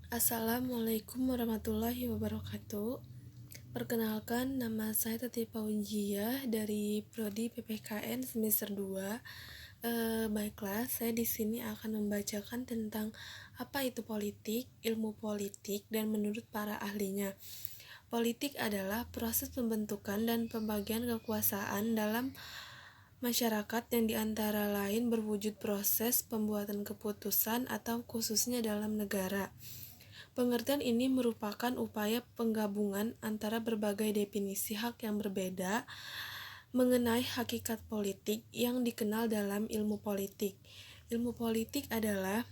Assalamualaikum warahmatullahi wabarakatuh. Perkenalkan, nama saya Tati Paujiah dari Prodi PPKN semester 2. Baiklah, saya di sini akan membacakan tentang apa itu politik, ilmu politik, dan menurut para ahlinya. Politik adalah proses pembentukan dan pembagian kekuasaan dalam masyarakat yang diantara lain berwujud proses pembuatan keputusan atau khususnya dalam negara. Pengertian ini merupakan upaya penggabungan antara berbagai definisi hak yang berbeda mengenai hakikat politik yang dikenal dalam ilmu politik. Ilmu politik adalah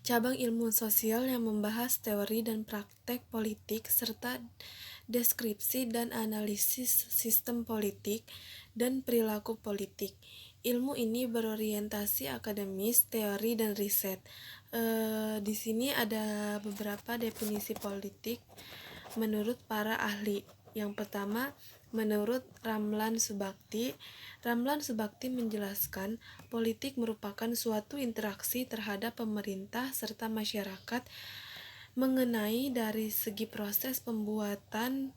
cabang ilmu sosial yang membahas teori dan praktek politik serta deskripsi dan analisis sistem politik dan perilaku politik. Ilmu ini berorientasi akademis, teori, dan riset. Di sini ada beberapa definisi politik menurut para ahli. Yang pertama, menurut Ramlan Subakti menjelaskan politik merupakan suatu interaksi terhadap pemerintah serta masyarakat mengenai dari segi proses pembuatan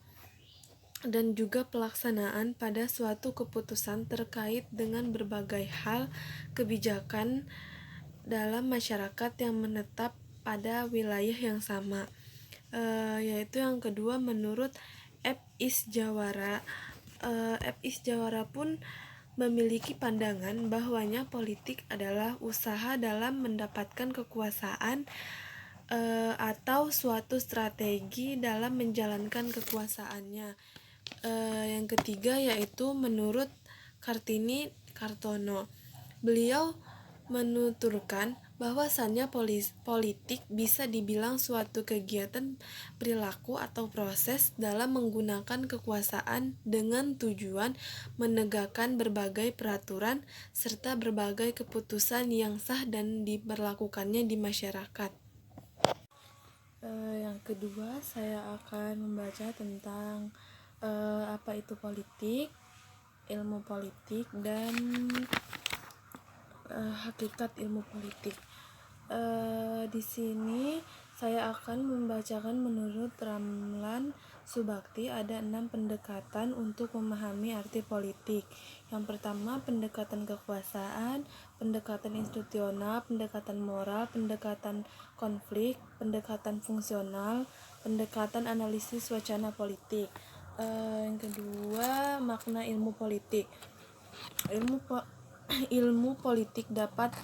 dan juga pelaksanaan pada suatu keputusan terkait dengan berbagai hal kebijakan dalam masyarakat yang menetap pada wilayah yang sama. Yaitu yang kedua, menurut F. Isjawara pun memiliki pandangan bahwanya politik adalah usaha dalam mendapatkan kekuasaan atau suatu strategi dalam menjalankan kekuasaannya. Yang ketiga yaitu menurut Kartini Kartono. Beliau menuturkan bahwasannya politik bisa dibilang suatu kegiatan perilaku atau proses dalam menggunakan kekuasaan dengan tujuan menegakkan berbagai peraturan serta berbagai keputusan yang sah dan diberlakukannya di masyarakat. Yang kedua, saya akan membaca tentang apa itu politik, ilmu politik, dan hakikat ilmu politik. Di sini saya akan membacakan menurut Ramlan Subakti ada 6 pendekatan untuk memahami arti politik. Yang pertama, pendekatan kekuasaan, pendekatan institusional, pendekatan moral, pendekatan konflik, pendekatan fungsional, pendekatan analisis wacana politik. Yang kedua, makna ilmu politik. Ilmu politik dapat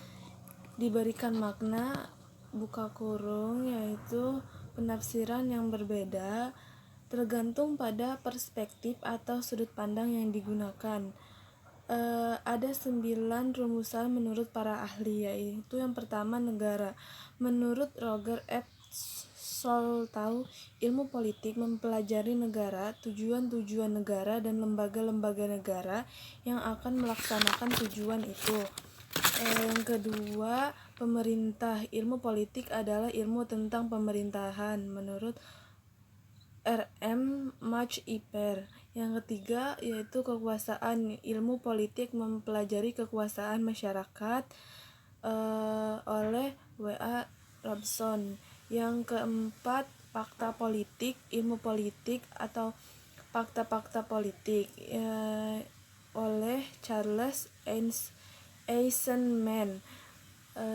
diberikan makna buka kurung yaitu penafsiran yang berbeda tergantung pada perspektif atau sudut pandang yang digunakan. Ada 9 rumusan menurut para ahli, yaitu yang pertama negara. Menurut Roger F. Soltau, ilmu politik mempelajari negara, tujuan-tujuan negara, dan lembaga-lembaga negara yang akan melaksanakan tujuan itu. Yang kedua, pemerintah. Ilmu politik adalah ilmu tentang pemerintahan menurut R.M. Mach-Iper. Yang ketiga yaitu kekuasaan. Ilmu politik mempelajari kekuasaan masyarakat oleh W.A. Robson. Yang keempat, fakta politik. Ilmu politik atau fakta-fakta politik oleh Charles Eisenman.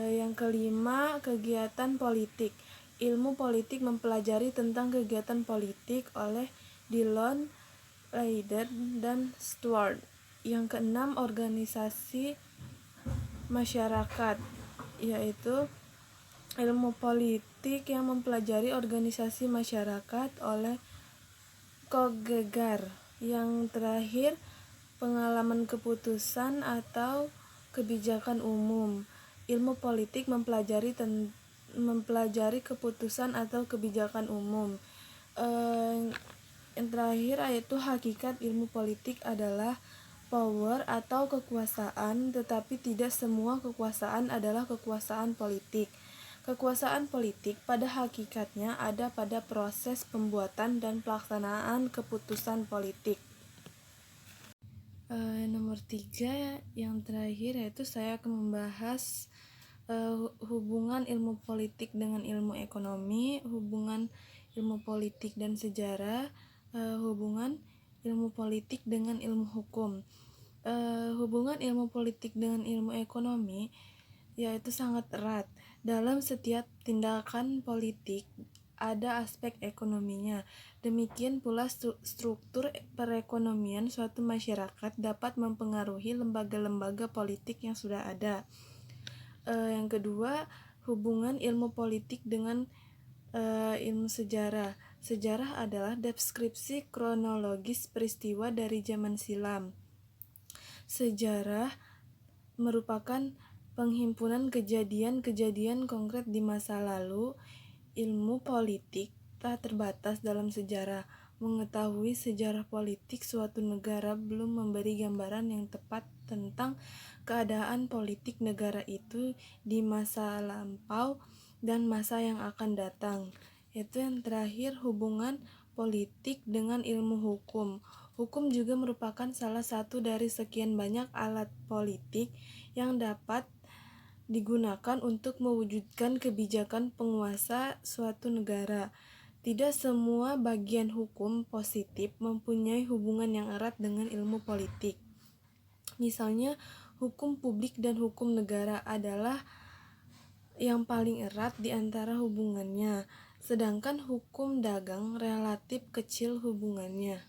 Yang kelima, kegiatan politik. Ilmu politik mempelajari tentang kegiatan politik oleh Dillon, Leiden, dan Stewart. Yang keenam, organisasi masyarakat, yaitu ilmu politik yang mempelajari organisasi masyarakat oleh Kierkegaard. Yang terakhir, pengalaman keputusan atau kebijakan umum. Ilmu politik mempelajari keputusan atau kebijakan umum. Yang terakhir yaitu hakikat ilmu politik adalah power atau kekuasaan, tetapi tidak semua kekuasaan adalah kekuasaan politik. Kekuasaan politik pada hakikatnya ada pada proses pembuatan dan pelaksanaan keputusan politik. Nomor 3 yang terakhir yaitu saya akan membahas hubungan ilmu politik dengan ilmu ekonomi, hubungan ilmu politik dan sejarah, hubungan ilmu politik dengan ilmu hukum. Hubungan ilmu politik dengan ilmu ekonomi yaitu sangat erat. Dalam setiap tindakan politik ada aspek ekonominya. Demikian pula struktur perekonomian suatu masyarakat dapat mempengaruhi lembaga-lembaga politik yang sudah ada. Yang kedua, hubungan ilmu politik dengan ilmu sejarah. Sejarah adalah deskripsi kronologis peristiwa dari zaman silam. Sejarah merupakan penghimpunan kejadian-kejadian konkret di masa lalu. Ilmu politik tak terbatas dalam sejarah. Mengetahui sejarah politik suatu negara belum memberi gambaran yang tepat tentang keadaan politik negara itu di masa lampau dan masa yang akan datang. Itu yang terakhir, hubungan politik dengan ilmu hukum. Hukum juga merupakan salah satu dari sekian banyak alat politik yang dapat digunakan untuk mewujudkan kebijakan penguasa suatu negara. Tidak semua bagian hukum positif mempunyai hubungan yang erat dengan ilmu politik. Misalnya, hukum publik dan hukum negara adalah yang paling erat di antara hubungannya, sedangkan hukum dagang relatif kecil hubungannya.